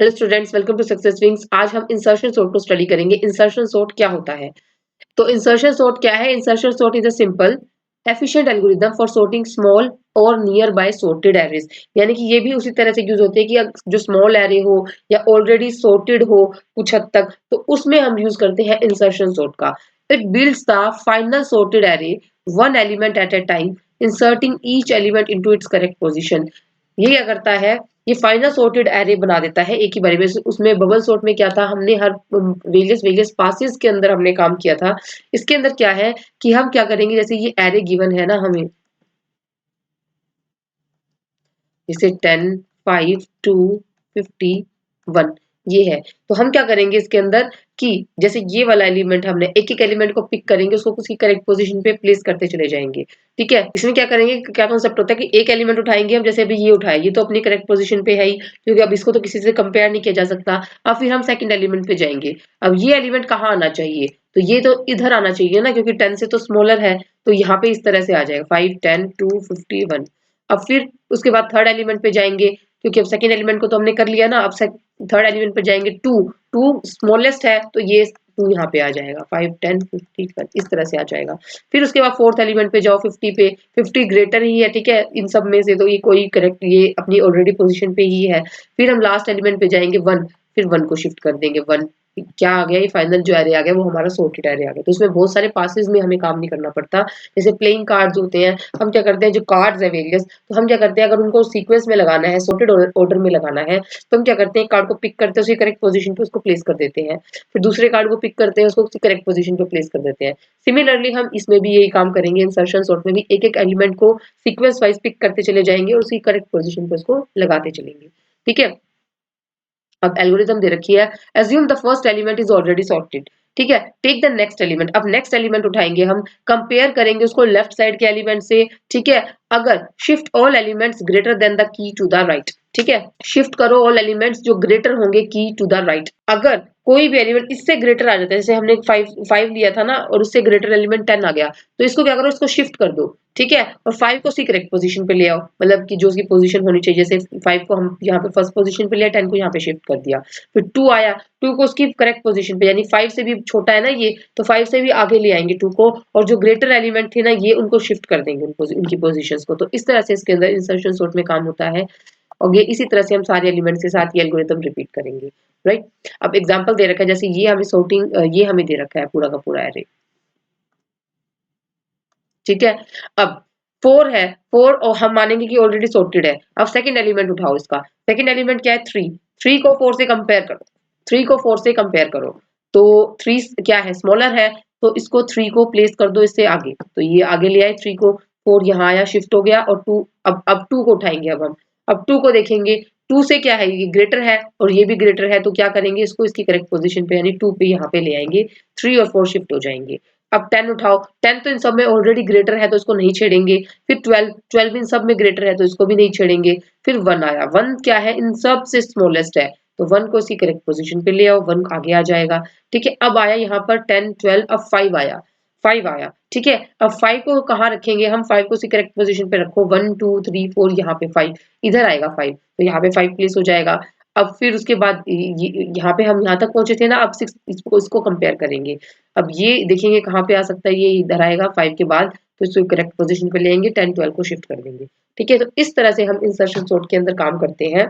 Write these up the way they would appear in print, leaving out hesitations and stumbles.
Hello students, welcome to Success Wings. आज हम insertion sort को स्टडी करेंगे। इंसर्शन सॉर्ट क्या होता है? तो इंसर्शन सॉर्ट क्या है? Insertion sort is a simple efficient algorithm for sorting small और नियर बाय सॉर्टेड एरेज। यानी कि ये भी उसी तरह से यूज होते हैं कि जो स्मॉल एरे हो या ऑलरेडी सॉर्टेड हो कुछ हद तक, तो उसमें हम यूज करते हैं इंसर्शन सॉर्ट का। It builds the final sorted array one element at a time, inserting each element into its correct position. ये क्या करता है? ये फाइनल सॉर्टेड एरे बना देता है एक ही बारे में। उसमें बबल सॉर्ट में क्या था, हमने हर वेरियस वेरियस पासेस के अंदर हमने काम किया था। इसके अंदर क्या है कि हम क्या करेंगे, जैसे ये एरे गिवन है ना हमें, जैसे 10, 5, 2, 50, 1 ये है। तो हम क्या करेंगे इसके अंदर कि जैसे ये वाला एलिमेंट हमने एक एक एलिमेंट को पिक करेंगे, उसको उसकी करेक्ट पोजीशन पे प्लेस करते चले जाएंगे। ठीक है, इसमें क्या करेंगे, क्या कॉन्सेप्ट होता है कि एक एलिमेंट उठाएंगे हम, जैसे अभी ये उठाए, ये तो अपनी करेक्ट पोजीशन पे है ही, क्योंकि अब इसको तो किसी से कंपेयर नहीं किया जा सकता। अब फिर हम सेकंड एलिमेंट पे जाएंगे। अब ये एलिमेंट कहाँ आना चाहिए? तो ये तो इधर आना चाहिए ना, क्योंकि 10 से तो स्मॉलर है। तो यहाँ पे इस तरह से आ जाएगा 5, 10, 2, 50, 1। अब फिर उसके बाद थर्ड एलिमेंट पे जाएंगे, क्योंकि अब सेकंड एलिमेंट को तो हमने कर लिया ना। अब थर्ड एलिमेंट पे जाएंगे, 2, 2 स्मॉलेस्ट है तो ये 2 यहाँ पे आ जाएगा, 5, 10, 50 इस तरह से आ जाएगा। फिर उसके बाद फोर्थ एलिमेंट पे जाओ, 50 पे। 50 ग्रेटर ही है, ठीक है, इन सब में से तो ये कोई करेक्ट, ये अपनी ऑलरेडी पोजीशन पे ही है। फिर हम लास्ट एलिमेंट पे जाएंगे 1, फिर 1 को शिफ्ट कर देंगे 1। क्या आ गया, ये फाइनल जो एरे आ गया वो हमारा सॉर्टेड एरे आ गया। तो इसमें बहुत सारे पासेस में हमें काम नहीं करना पड़ता। जैसे प्लेइंग कार्ड्स होते हैं, हम क्या करते हैं, जो कार्ड्स है वेरियस, तो हम क्या करते हैं, अगर उनको सीक्वेंस में लगाना है, सॉर्टेड ऑर्डर में लगाना है, तो हम क्या करते हैं, कार्ड को पिक करते हैं, उसकी करेक्ट पोजीशन पे उसको प्लेस कर देते हैं। फिर दूसरे कार्ड को पिक करते हैं, उसको उसकी करेक्ट पोजीशन पे प्लेस कर देते हैं। सिमिलरली हम इसमें भी यही काम करेंगे। इंसर्शन सॉर्ट में भी एक एक एलिमेंट को सीक्वेंस वाइज पिक करते चले जाएंगे और उसकी करेक्ट पोजीशन पे उसको लगाते चलेंगे। ठीक है, अब एल्गोरिथम दे रखी है, assume the first element is already sorted। ठीक है, टेक द नेक्स्ट एलिमेंट। अब नेक्स्ट एलिमेंट उठाएंगे हम, कंपेयर करेंगे उसको लेफ्ट साइड के एलिमेंट से। ठीक है, अगर shift all elements greater than the key to the right. ठीक है, शिफ्ट करो ऑल एलिमेंट्स जो ग्रेटर होंगे की टू द राइट। अगर कोई भी एलिमेंट इससे ग्रेटर आ जाता है, जैसे हमने 5 लिया था ना और उससे ग्रेटर एलिमेंट 10 आ गया, तो इसको क्या करो, इसको शिफ्ट कर दो। ठीक है, और 5 को उसकी करेक्ट पोजीशन पे ले आओ, मतलब कि जो उसकी पोजीशन होनी चाहिए। जैसे 5 को हम यहाँ पे फर्स्ट पोजीशन पे लिया, 10 को यहाँ पे शिफ्ट कर दिया। फिर 2 आया, 2 को उसकी करेक्ट पोजीशन पे, यानी 5 से भी छोटा है ना ये, तो 5 से भी आगे ले आएंगे 2 को, और जो ग्रेटर एलिमेंट थे ना ये, उनको शिफ्ट कर देंगे उनकी पोजीशंस को। तो इस तरह से इसके अंदर इंसर्शन सॉर्ट में काम होता है। और ये इसी तरह से हम सारे एलिमेंट्स के साथ ये एल्गोरिथम रिपीट करेंगे। राइट, अब एग्जांपल दे रखा है, जैसे ये हमें सॉर्टिंग, ये हमें दे रखा है पूरा का पूरा एरे। ठीक है, अब 4 है, 4 और हम मानेंगे कि ऑलरेडी सॉर्टेड है। अब सेकंड एलिमेंट उठाओ इसका, सेकंड एलिमेंट क्या है, 3। 3 को 4 से कंपेयर करो, 3 को 4 से कंपेयर करो, तो 3 क्या है, स्मॉलर है, तो इसको 3 को प्लेस कर दो इससे आगे। तो ये आगे ले आए 3 को, 4 यहाँ आया, शिफ्ट हो गया, और 2, अब 2 को उठाएंगे। अब हम अब 2 को देखेंगे, 2 से क्या है, ये ग्रेटर है और ये भी ग्रेटर है, तो क्या करेंगे, इसको इसकी करेक्ट पोजीशन पे यानी 2 पे यहाँ पे ले आएंगे। 3 और 4 शिफ्ट हो जाएंगे। अब 10 उठाओ, 10 तो इन सब में ऑलरेडी ग्रेटर है तो इसको नहीं छेड़ेंगे। फिर 12, 12 इन सब में ग्रेटर है तो इसको भी नहीं छेड़ेंगे। फिर 1 आया, 1 क्या है, इन सब से स्मॉलेस्ट है, तो 1 को इसकी करेक्ट पोजीशन पे ले आओ, 1 आगे आ जाएगा। ठीक है, अब आया यहाँ पर 10, 12, अब 5 आया, 5 आया। ठीक है, अब 5 को कहाँ रखेंगे हम, 5 को इसकी करेक्ट पोजीशन पे रखो, 1, 2, 3, 4, यहाँ पे 5 इधर आएगा 5, तो यहाँ पे 5 प्लेस हो जाएगा। अब फिर उसके बाद यहाँ पे हम यहाँ तक पहुंचे थे ना, अब 6 इसको कंपेयर करेंगे। अब ये देखेंगे कहाँ पे आ सकता है, ये इधर आएगा 5 के बाद, तो इसको करेक्ट पोजीशन पे लेंगे, 10, 12 को शिफ्ट कर देंगे। ठीक है, तो इस तरह से हम इंसर्शन सॉर्ट के अंदर काम करते हैं।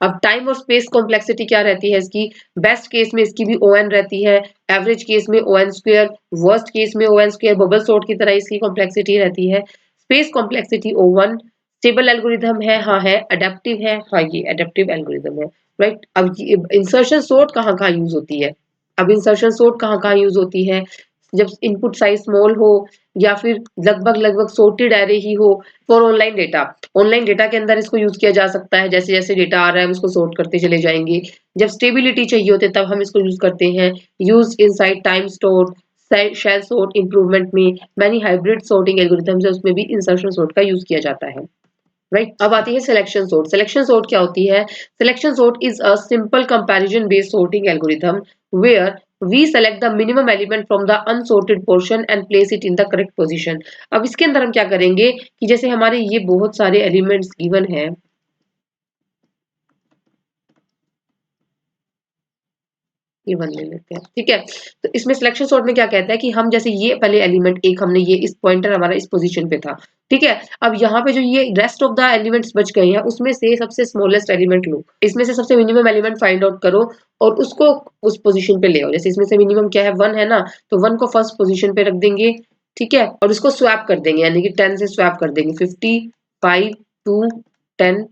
अब टाइम और स्पेस कॉम्प्लेक्सिटी क्या रहती है इसकी? बेस्ट केस में इसकी भी ON रहती है, एवरेज केस में ON स्क्वायर, वर्स्ट केस में ON स्क्वायर, बबल सॉर्ट की तरह इसकी कॉम्प्लेक्सिटी रहती है। Space complexity O1। Stable algorithm है, हाँ है, अडेप्टिव है, हाँ ये अडेप्टिव एल्गोरिथम है। राइट, अब इंसर्शन सॉर्ट कहाँ कहाँ यूज होती है? अब इंसर्शन सॉर्ट कहाँ कहाँ यूज होती है? जब इनपुट साइज स्मॉल हो, या फिर लगभग लगभग सॉर्टेड एरे ही हो। For online data, online data के अंदर इसको यूज किया जा सकता है, जैसे जैसे डेटा आ रहा है हम उसको सॉर्ट करते चले जाएंगे। जब स्टेबिलिटी चाहिए होते तब हम इसको यूज करते हैं। Use inside time store, shell sort improvement में, मैनी हाइब्रिड सॉर्टिंग एल्गोरिथम्स है, उसमें भी इंसर्शन सॉर्ट का यूज किया जाता है। राइट, अब आती है सिलेक्शन सॉर्ट। सिलेक्शन सॉर्ट क्या होती है? Selection sort is a simple comparison based sorting algorithm where we select the minimum element from the unsorted portion and place it in the correct position। अब इसके अंदर हम क्या करेंगे कि जैसे हमारे ये बहुत सारे एलिमेंट्स गिवन हैं, ये 1 ले लेते हैं, ठीक है। तो इसमें सिलेक्शन सॉर्ट में क्या कहता है कि हम जैसे ये पहले एलिमेंट एक हमने ये इस पॉइंटर हमारा इस पोजीशन पे था, ठीक है। अब यहाँ पे जो ये रेस्ट ऑफ द एलिमेंट्स बच गए हैं उसमें से सबसे स्मॉलेस्ट एलिमेंट लो, इसमें से सबसे मिनिमम एलिमेंट फाइंड आउट करो और उसको उस पोजीशन पे ले आओ। जैसे इसमें से मिनिमम क्या है 1 है ना, तो 1 को फर्स्ट पोजीशन पे रख देंगे, ठीक है, और उसको स्वैप कर देंगे यानी कि 10 से स्वैप कर देंगे, 50 5 2 10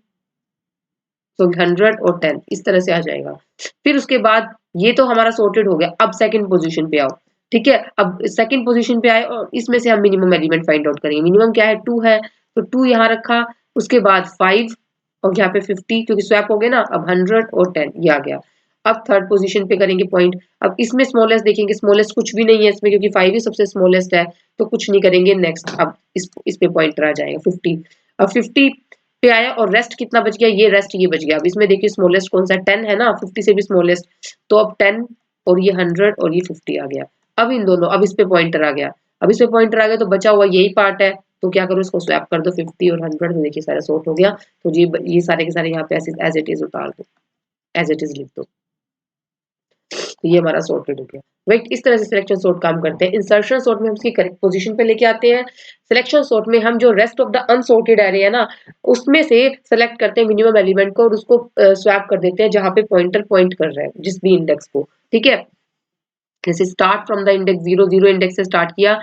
तो 100 और 10 इस तरह से आ जाएगा। फिर उसके बाद ये तो हमारा सॉर्टेड हो गया। अब सेकंड पोजीशन पे आओ, ठीक है। अब सेकंड पोजीशन पे आए और इसमें से हम मिनिमम एलिमेंट फाइंड आउट करेंगे। मिनिमम क्या है 2 है, तो 2 यहाँ रखा, उसके बाद 5 और यहाँ पे 50 क्योंकि स्वैप हो गए ना, अब 100 और 10 ये आ गया। अब थर्ड पोजीशन पे करेंगे पॉइंट। अब इसमें स्मॉलेस्ट देखेंगे, स्मॉलेस्ट कुछ भी नहीं है इसमें क्योंकि 5 ही सबसे स्मॉलेस्ट है, तो कुछ नहीं करेंगे। नेक्स्ट अब इस पे पॉइंटर आ जाएगा 50। अब 50 पे आया और रेस्ट कितना बच गया, ये रेस्ट ये बच गया। अब इसमें देखिए स्मॉलेस्ट कौन सा है, 10 है ना, 50 से भी स्मॉलेस्ट, तो अब 10 और ये 100 और ये 50 आ गया। अब इन दोनों, अब इस पे पॉइंटर आ गया, अब इस पे पॉइंटर आ गया तो बचा हुआ यही पार्ट है, तो क्या करो इसको स्वैप कर दो 50 और 100, तो देखिए सारा सॉर्ट हो गया। तो ये सारे के सारे यहाँ पे एज इट इज उतार दो, एज इट इज लिख दो, तो ये हमारा सॉर्टेड हो गया। राइट, इस तरह से सिलेक्शन सॉर्ट काम करते हैं। इंसर्शन सॉर्ट में हम उसकी करेक्ट पोजीशन पे लेके आते हैं। सिलेक्शन सॉर्ट में हम जो rest of the unsorted array है ना, उसमें से सेलेक्ट करते हैं मिनिमम एलिमेंट को और उसको स्वैप कर देते हैं जहां पे पॉइंटर पॉइंट कर रहा है, जिस भी इंडेक्स को, ठीक है। जैसे start from the index 0 0 index से स्टार्ट किया,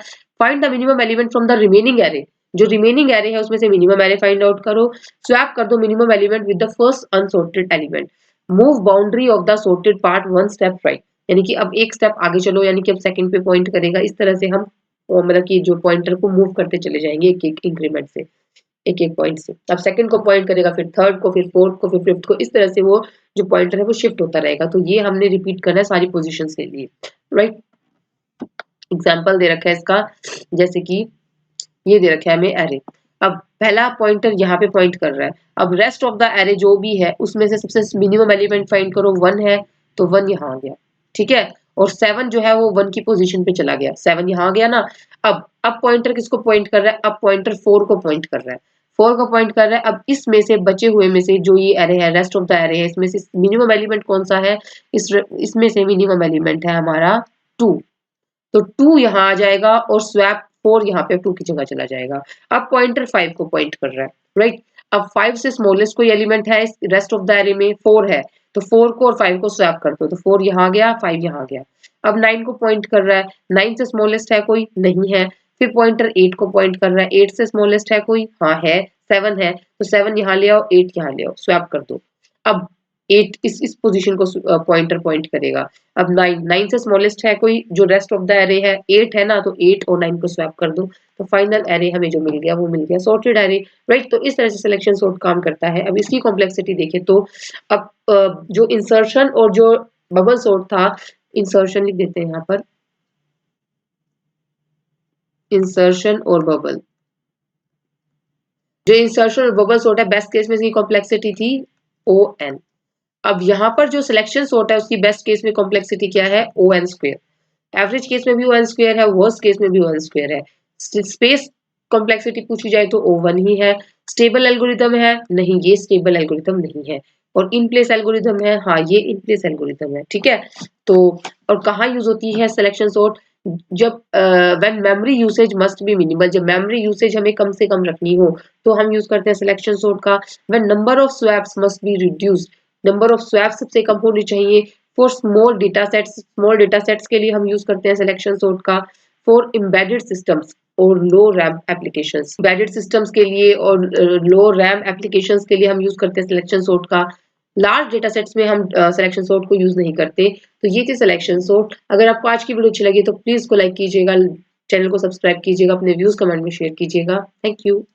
find the minimum element from the remaining array, जो रिमेनिंग एरे है उसमें से मिनिमम एरे फाइंड आउट करो, स्वैप कर दो minimum element with the first unsorted element, move boundary of the sorted part one step right, यानी कि अब एक स्टेप आगे चलो, यानी कि अब सेकंड पे पॉइंट करेगा। इस तरह से हम मतलब कि जो पॉइंटर को मूव करते चले जाएंगे एक एक इंक्रीमेंट से, एक एक पॉइंट से। अब सेकंड को पॉइंट करेगा, फिर थर्ड को, फिर फोर्थ को, फिर फिफ्थ को, इस तरह से वो जो पॉइंटर है वो शिफ्ट होता रहेगा। तो ये हमने रिपीट करना है सारी पोजीशंस के लिए, राइट। एग्जाम्पल दे रखा है इसका, जैसे कि ये दे रखा है हमें एरे। अब पहला पॉइंटर यहाँ पे पॉइंट कर रहा है, अब रेस्ट ऑफ द एरे जो भी है उसमें से सबसे मिनिमम एलिमेंट फाइंड करो, 1 है तो 1 यहाँ आ गया, ठीक है। और 7 जो है वो 1 की पोजीशन पे चला गया, 7 यहाँ आ गया ना। अब पॉइंटर किसको पॉइंट कर रहा है, अब पॉइंटर 4 को पॉइंट कर रहा है, 4 को पॉइंट कर रहा है। अब इसमें से बचे हुए में से जो ये एरे है, रेस्ट ऑफ द एरे है, इसमें से मिनिमम एलिमेंट कौन सा है, इसमें से मिनिमम एलिमेंट है हमारा 2, तो 2 यहाँ आ जाएगा और स्वैप 4 यहाँ पे 2 की जगह चला जाएगा। अब पॉइंटर 5 को पॉइंट कर रहा है, राइट। अब 5 से स्मॉलेस्ट कोई एलिमेंट है रेस्ट ऑफ द एरे में, 4 है, तो 4 को और 5 को स्वैप कर दो, तो 4 यहाँ आ गया, 5 यहाँ आ गया। अब 9 को पॉइंट कर रहा है, 9 से स्मॉलेस्ट है कोई, नहीं है। फिर पॉइंटर 8 को पॉइंट कर रहा है, 8 से स्मॉलेस्ट है कोई, हाँ है, 7 है, तो 7 यहाँ ले आओ, 8 यहाँ ले आओ, स्वैप कर दो। अब 8 इस पोजीशन को पॉइंटर पॉइंट करेगा। अब 9 से स्मॉलेस्ट है कोई, जो रेस्ट ऑफ द एरे है 8 है ना, तो 8 और 9 को स्वैप कर दो, तो फाइनल एरे हमें जो मिल गया वो मिल गया सॉर्टेड एरे, राइट। तो इस तरह से सिलेक्शन सॉर्ट काम करता है। अब इसकी कॉम्प्लेक्सिटी देखें तो अब जो इंसर्शन और जो बबल सॉर्ट था, इंसर्शन लिख देते हैं यहाँ पर, इंसर्शन और बबल, जो इंसर्शन और बबल सॉर्ट है बेस्ट केस में इसकी कॉम्प्लेक्सिटी थी ओ एन। अब यहाँ पर जो सिलेक्शन सॉर्ट है उसकी बेस्ट केस में कॉम्प्लेक्सिटी क्या है, O N square. Average case में भी ओ एन स्क्वेयर है, वर्स्ट केस में भी ओ एन स्क्वेयर है। स्पेस कॉम्प्लेक्सिटी पूछी जाए तो ओ वन ही है। स्टेबल एल्गोरिदम है, नहीं ये स्टेबल एल्गोरिदम नहीं है। और इन प्लेस एल्गोरिदम है, हाँ ये इन प्लेस एल्गोरिदम है, ठीक है। तो और कहाँ यूज होती है सिलेक्शन सॉर्ट, जब when memory usage must be minimal, जब मेमोरी यूसेज हमें कम से कम रखनी हो तो हम यूज करते हैं सिलेक्शन सॉर्ट का। When number of swaps must be reduced, number of swap सबसे कम होनी चाहिए। For small data sets, small data sets के लिए हम यूज करते हैं सिलेक्शन सॉर्ट का। फॉर एम्बेडेड सिस्टम्स और लो रैम एप्लीकेशंस, एम्बेडेड सिस्टम्स के लिए और लो रैम एप्लीकेशंस के लिए हम यूज करते हैं सिलेक्शन सॉर्ट का। लार्ज डेटा सेट्स में हम सिलेक्शन सॉर्ट को यूज नहीं करते। तो ये थी सिलेक्शन सॉर्ट। अगर आपको आज की वीडियो अच्छी लगी तो प्लीज को लाइक कीजिएगा, चैनल को सब्सक्राइब कीजिएगा, अपने व्यूज कमेंट में शेयर कीजिएगा। Thank you.